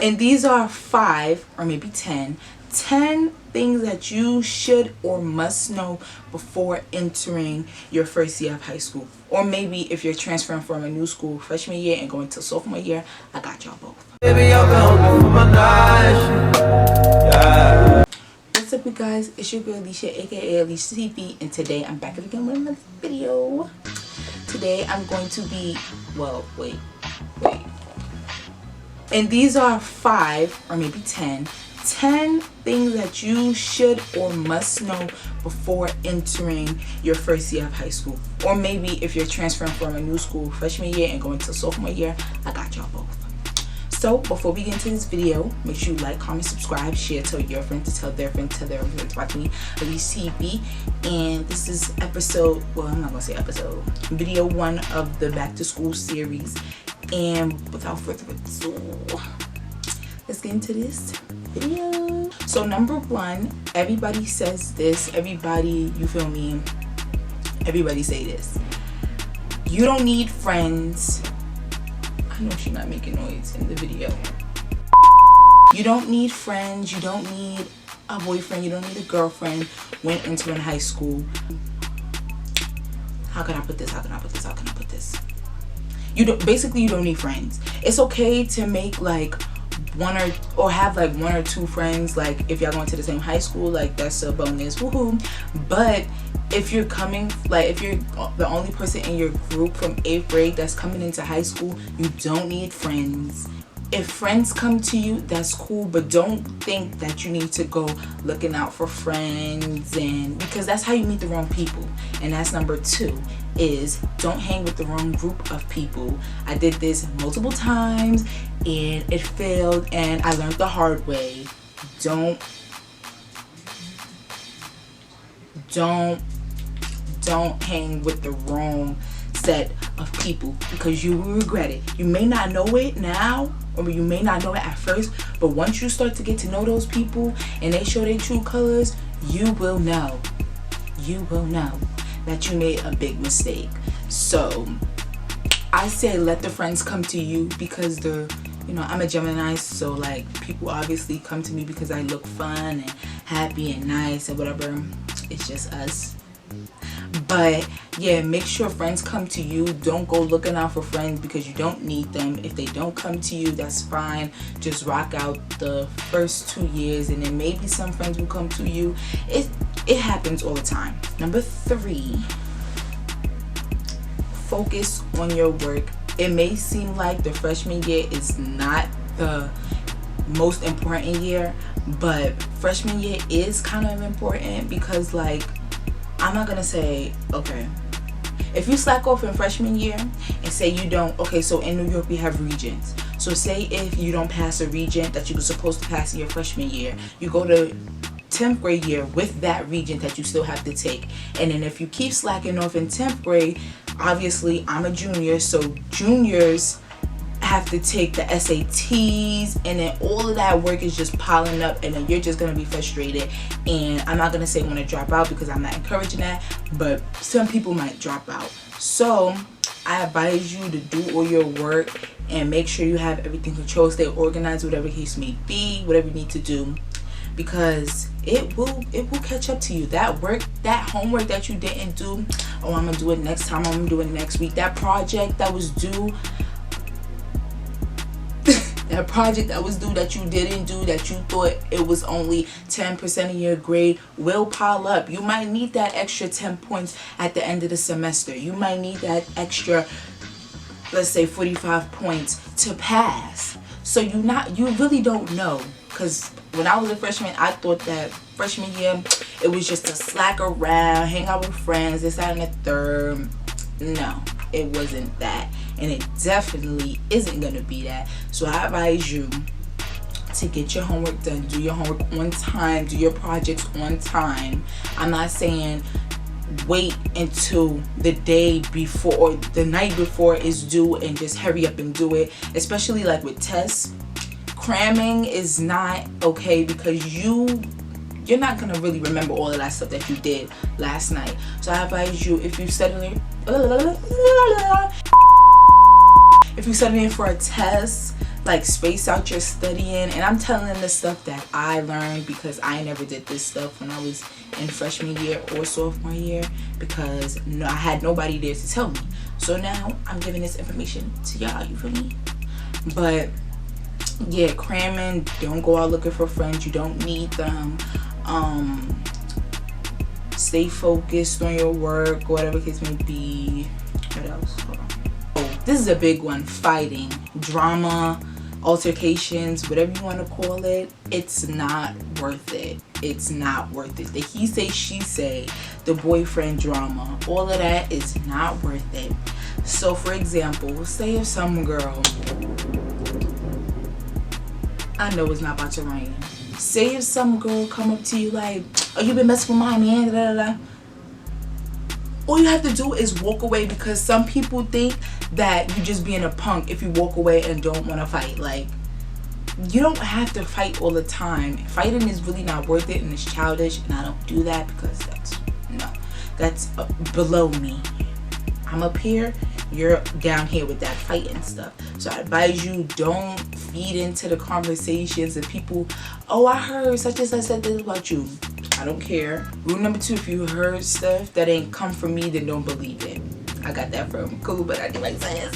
And these are 5 or maybe 10 things that you should or must know before entering your first year of high school. Or maybe if you're transferring from a new school freshman year and going to sophomore year, I got y'all both. Baby, what's up, you guys? It's your girl Alicia, aka Alicia TV, and today I'm back again with another video. Today I'm going to be, well, wait. And these are 5 or maybe 10 things that you should or must know before entering your first year of high school. Or maybe if you're transferring from a new school freshman year and going to sophomore year, I got y'all both. So before we get into this video, make sure you like, comment, subscribe, share, tell your friend to tell their friend to their friend to watch me, Alicia TV. And this is episode, well, I'm not gonna say episode, video 1 of the back to school series. And without further ado, let's get into this video. So number 1, everybody says this, everybody, you feel me, everybody say this: you don't need friends. I know she's not making noise in the video. You don't need friends, you don't need a boyfriend, you don't need a girlfriend when entering high school. How can I put this? You don't need friends. It's okay to make like or have like 1 or 2 friends, like if y'all going to the same high school, like that's a bonus, woohoo. But if you're if you're the only person in your group from 8th grade that's coming into high school, you don't need friends. If friends come to you, that's cool, but don't think that you need to go looking out for friends, and because that's how you meet the wrong people. And that's number 2, is don't hang with the wrong group of people. I did this multiple times and it failed, and I learned the hard way. Don't hang with the wrong set of people, because you will regret it. You may not know it now, or you may not know it at first, but once you start to get to know those people and they show their true colors, you will know that you made a big mistake. So I say let the friends come to you, because I'm a Gemini, so like people obviously come to me because I look fun and happy and nice and whatever. It's just us. But yeah, make sure friends come to you. Don't go looking out for friends because you don't need them. If they don't come to you, that's fine. Just rock out the first 2 years, and then maybe some friends will come to you. It happens all the time. Number 3, focus on your work. It may seem like the freshman year is not the most important year, but freshman year is kind of important, because like, I'm not gonna say, okay, if you slack off in freshman year and say you don't, okay, so in New York we have regents. So say if you don't pass a regent that you were supposed to pass in your freshman year, you go to 10th grade year with that regent that you still have to take. And then if you keep slacking off in 10th grade, obviously I'm a junior, so juniors have to take the SATs, and then all of that work is just piling up, and then you're just gonna be frustrated. And I'm not gonna say want to drop out, because I'm not encouraging that, but some people might drop out. So I advise you to do all your work and make sure you have everything controlled, stay organized, whatever case may be, whatever you need to do, because it will catch up to you. That work, that homework that you didn't do, oh, I'm gonna do it next time, I'm gonna do it next week. That project that was due, that you didn't do, that you thought it was only 10% of your grade, will pile up. You might need that extra 10 points at the end of the semester. You might need that extra, let's say 45 points to pass. So you really don't know, because when I was a freshman, I thought that freshman year it was just to slack around, hang out with friends, this, that, and the third. No, it wasn't that, and it definitely isn't going to be that. So I advise you to get your homework done, do your homework on time, do your projects on time. I'm not saying wait until the day before or the night before is due and just hurry up and do it, especially like with tests. Cramming is not okay, because you're not gonna really remember all of that stuff that you did last night. So I advise you, if you're studying for a test, like space out your studying. And I'm telling the stuff that I learned because I never did this stuff when I was in freshman year or sophomore year, because I had nobody there to tell me. So now I'm giving this information to y'all, you feel me? But yeah, cramming, don't go out looking for friends, you don't need them. Stay focused on your work, whatever the case may be. What else? Hold on. Oh, this is a big one. Fighting, drama, altercations, whatever you want to call it. It's not worth it. It's not worth it. The he say, she say, the boyfriend drama, all of that is not worth it. So for example, say if some girl, I know it's not about to rain. Say if some girl come up to you like, oh, you been messing with my man, da, da, da. All you have to do is walk away, because some people think that you just being a punk if you walk away and don't want to fight. Like, you don't have to fight all the time. Fighting is really not worth it, and it's childish, and I don't do that because that's below me. I'm up here, you're down here with that fighting stuff. So I advise you, don't feed into the conversations of people. Oh, I heard such and such said this about you. I don't care. Rule number 2, if you heard stuff that ain't come from me, then don't believe it. I got that from Cool, but I do like saying.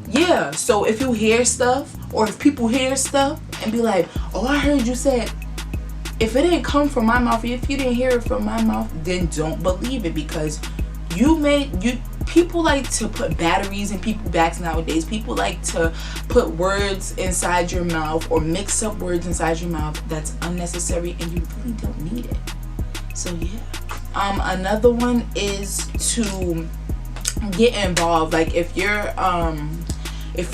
Yeah, so if you hear stuff, or if people hear stuff and be like, oh, I heard you said, if it didn't come from my mouth, if you didn't hear it from my mouth, then don't believe it, because people like to put batteries in people's backs nowadays. People like to put words inside your mouth or mix up words inside your mouth that's unnecessary, and you really don't need it. So yeah. Another one is to get involved. Like if your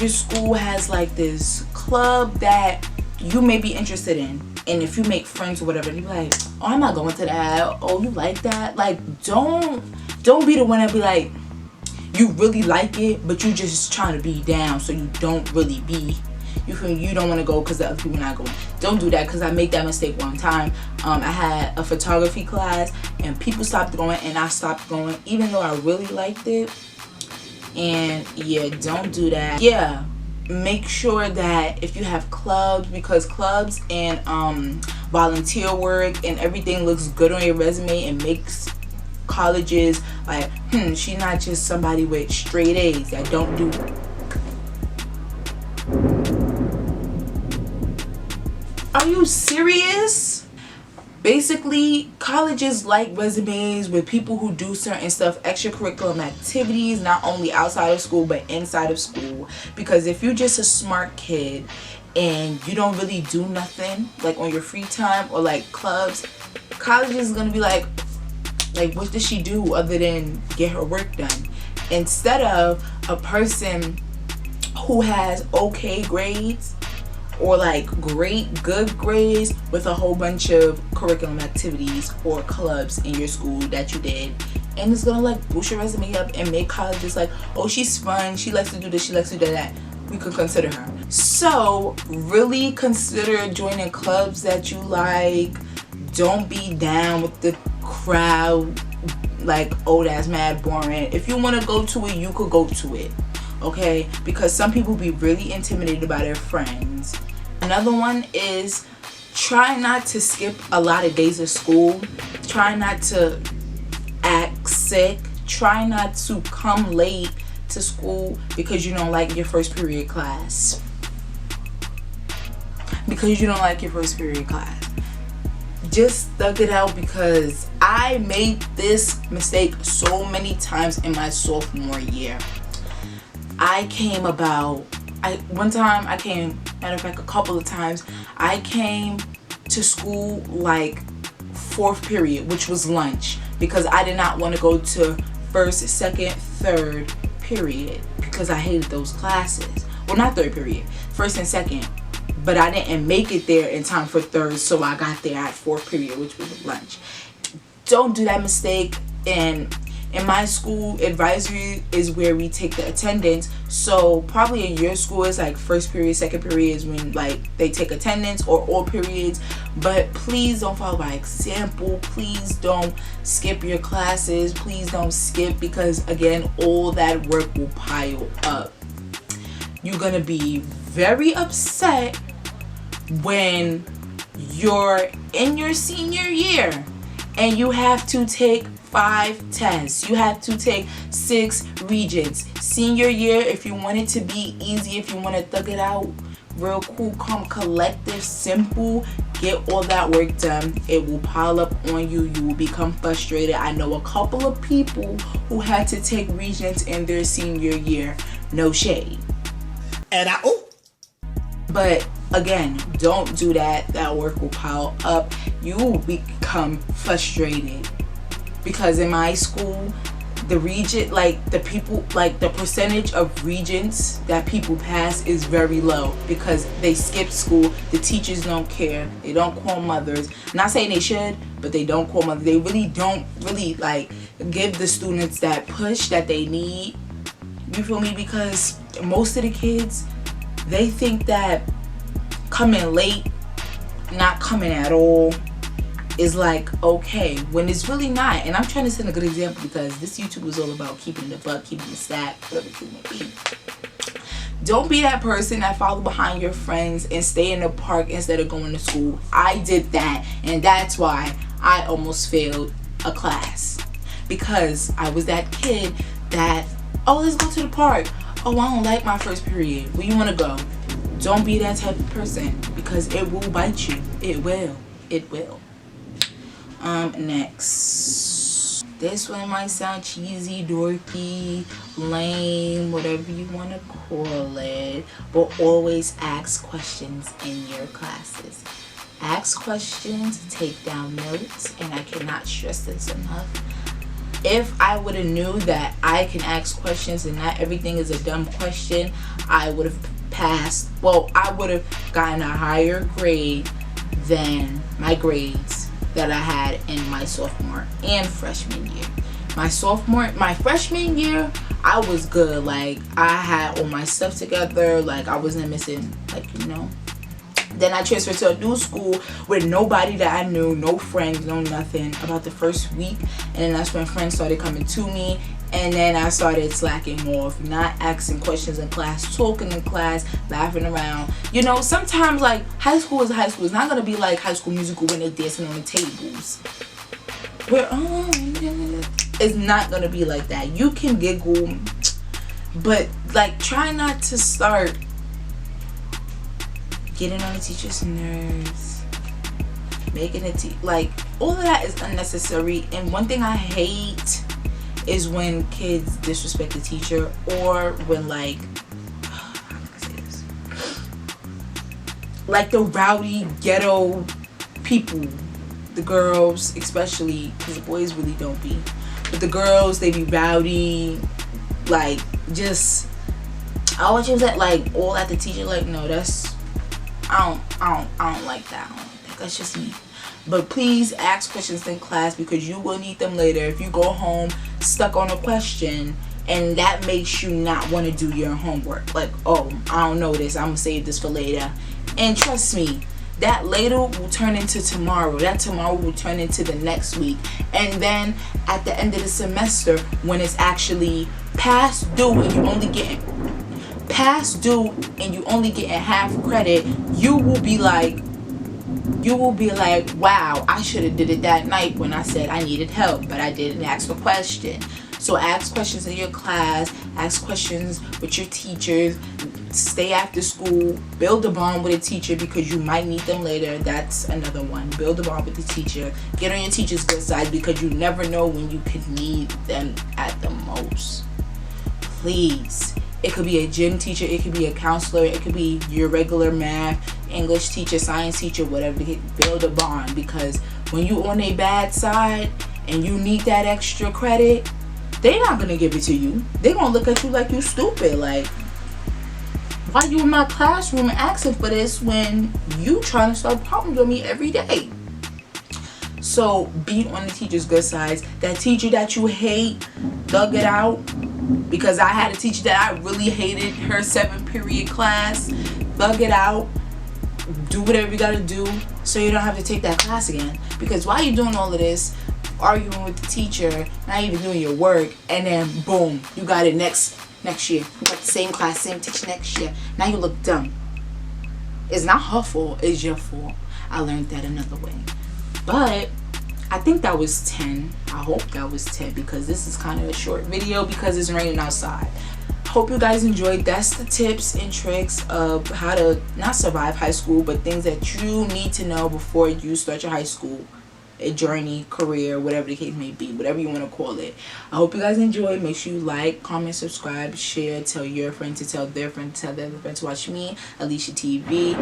school has like this club that you may be interested in, and if you make friends or whatever, and you're like, oh, I'm not going to that. Oh, you like that? Like, don't be the one that be like, you really like it, but you just trying to be down, so you don't really be. You don't want to go because the other people not going. Don't do that, because I made that mistake one time. I had a photography class, and people stopped going, and I stopped going, even though I really liked it. And yeah, don't do that. Yeah, make sure that if you have clubs, because clubs and volunteer work and everything looks good on your resume and makes colleges like, she's not just somebody with straight A's that don't do. Are you serious? Basically, colleges like resumes with people who do certain stuff, extracurricular activities, not only outside of school but inside of school. Because if you're just a smart kid and you don't really do nothing like on your free time or like clubs, college is gonna be like what does she do other than get her work done? Instead of a person who has okay grades or like good grades with a whole bunch of curriculum activities or clubs in your school that you did, and it's gonna like boost your resume up and make colleges like, oh, she's fun, she likes to do this, she likes to do that, we could consider her. So really consider joining clubs that you like. Don't be down with the crowd like, oh, that's mad boring. If you want to go to it, you could go to it, okay? Because some people be really intimidated by their friends. Another one is try not to skip a lot of days of school. Try not to act sick. Try not to come late to school because you don't like your first period class. Just thug it out, because I made this mistake so many times in my sophomore year. Matter of fact, a couple of times, I came to school like 4th period, which was lunch, because I did not want to go to 1st, 2nd, 3rd period because I hated those classes. Well, not 3rd period, 1st and 2nd. But I didn't make it there in time for 3rd, so I got there at 4th period, which was lunch. Don't do that mistake. And in my school, advisory is where we take the attendance. So probably in your school, it's like 1st period, 2nd period is when like they take attendance, or all periods. But please don't follow by example. Please don't skip your classes. Please don't skip, because again, all that work will pile up. you're gonna be very upset when you're in your senior year and you have to take 5 tests. You have to take 6 regents. Senior year, if you want it to be easy, if you want to thug it out, real cool, calm, collective, simple, get all that work done. It will pile up on you. You will become frustrated. I know a couple of people who had to take regents in their senior year. No shade. But again, don't do that. That work will pile up. You will become frustrated. Because in my school, the regent, like the people, like the percentage of regents that people pass is very low because they skip school. The teachers don't care. They don't call mothers. Not saying they should, but they don't call mothers. They really don't like give the students that push that they need. You feel me? Because most of the kids, they think that coming late, not coming at all, is like okay, when it's really not. And I'm trying to set a good example because this YouTube is all about keeping the buck, keeping the stack, whatever you may be. Don't be that person that follow behind your friends and stay in the park instead of going to school. I did that, and that's why I almost failed a class, because I was that kid that, oh, let's go to the park. Oh, I don't like my first period. Where you want to go? Don't be that type of person, because it will bite you. It will. It will. Next. This one might sound cheesy, dorky, lame, whatever you want to call it, but always ask questions in your classes. Ask questions, take down notes, and I cannot stress this enough. If I would have knew that I can ask questions and not everything is a dumb question, I would have passed. Well, I would have gotten a higher grade than my grades that I had in my sophomore and freshman year. My freshman year, I was good. Like, I had all my stuff together. Like, I wasn't missing, like, you know. Then I transferred to a new school with nobody that I knew, no friends, no nothing, about the first week. And then that's when friends started coming to me. And then I started slacking off, not asking questions in class, talking in class, laughing around. You know, sometimes, like, high school is high school. It's not going to be like High School Musical when they're dancing on the tables. Where, it's not going to be like that. You can giggle, but, like, try not to start getting on the teacher's nerves, making it, like, all of that is unnecessary. And one thing I hate is when kids disrespect the teacher, or when, like, how can I say this? Like the rowdy ghetto people, the girls especially, because the boys really don't be, but the girls, they be rowdy, like, just, I want you to, like, all at the teacher. Like, no, that's, I don't like that. I don't think that's just me. But please ask questions in class, because you will need them later. If you go home stuck on a question and that makes you not want to do your homework, like, oh, I don't know this, I'm gonna save this for later. And trust me, that later will turn into tomorrow. That tomorrow will turn into the next week. And then at the end of the semester, when it's actually past due and you only getting half credit, you will be like, wow, I should have did it that night when I said I needed help, but I didn't ask the question. So ask questions in your class, ask questions with your teachers, stay after school, build a bond with a teacher, because you might need them later. That's another one. Build a bond with the teacher. Get on your teacher's good side, because you never know when you could need them at the most. Please. It could be a gym teacher, it could be a counselor, it could be your regular math, English teacher, science teacher, whatever. Build a bond, because when you on a bad side and you need that extra credit, they're not gonna give it to you. They're gonna look at you like you stupid. Like, why you in my classroom asking for this when you trying to solve problems with me every day? So be on the teacher's good side. That teacher that you hate, thug it out. Because I had a teacher that I really hated her 7th period class. Thug it out. Do whatever you gotta do so you don't have to take that class again. Because while you're doing all of this, arguing with the teacher, not even doing your work, and then boom, you got it next next year. You got the same class, same teacher next year. Now you look dumb. It's not her fault, it's your fault. I learned that another way. But I think that was 10. I hope that was 10 because this is kind of a short video because it's raining outside. Hope you guys enjoyed. That's the tips and tricks of how to not survive high school, but things that you need to know before you start your high school journey, career, whatever the case may be, whatever you want to call it. I hope you guys enjoy. Make sure you like, comment, subscribe, share, tell your friend to tell their friend to tell their friend to watch me, Alicia TV.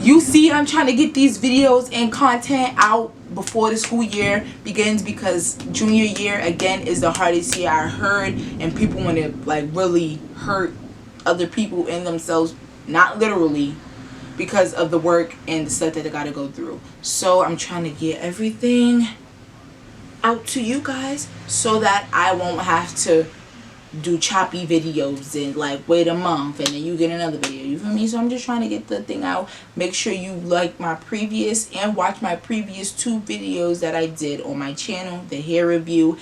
You see I'm trying to get these videos and content out before the school year begins because junior year again is the hardest year I heard, and people want to like really hurt other people and themselves, not literally, because of the work and the stuff that they gotta go through. So I'm trying to get everything out to you guys so that I won't have to do choppy videos and like wait a month and then you get another video, you feel me? So I'm just trying to get the thing out. Make sure you like my previous and watch my previous 2 videos that I did on my channel, the hair review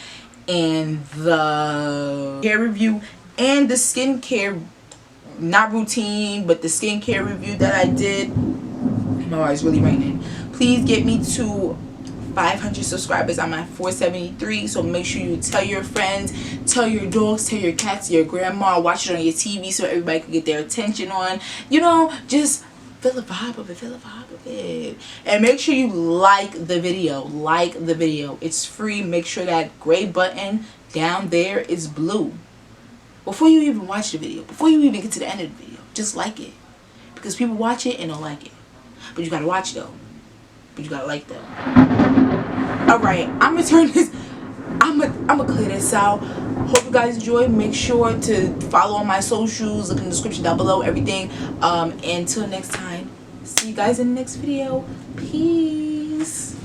and the skincare, not routine, but the skincare review that I did. Oh, it's really raining. Please get me to 500 subscribers. I'm at 473, so make sure you tell your friends, tell your dogs, tell your cats, your grandma, watch it on your TV so everybody can get their attention on, you know, just feel the vibe of it. And make sure you like the video. It's free. Make sure that gray button down there is blue. Before you even watch the video, before you even get to the end of the video, just like it. Because people watch it and don't like it. But you gotta watch though. But you gotta like though. Alright, I'm gonna turn this, I'm gonna clear this out. Hope you guys enjoy. Make sure to follow on my socials, look in the description down below, everything. Until next time, see you guys in the next video. Peace.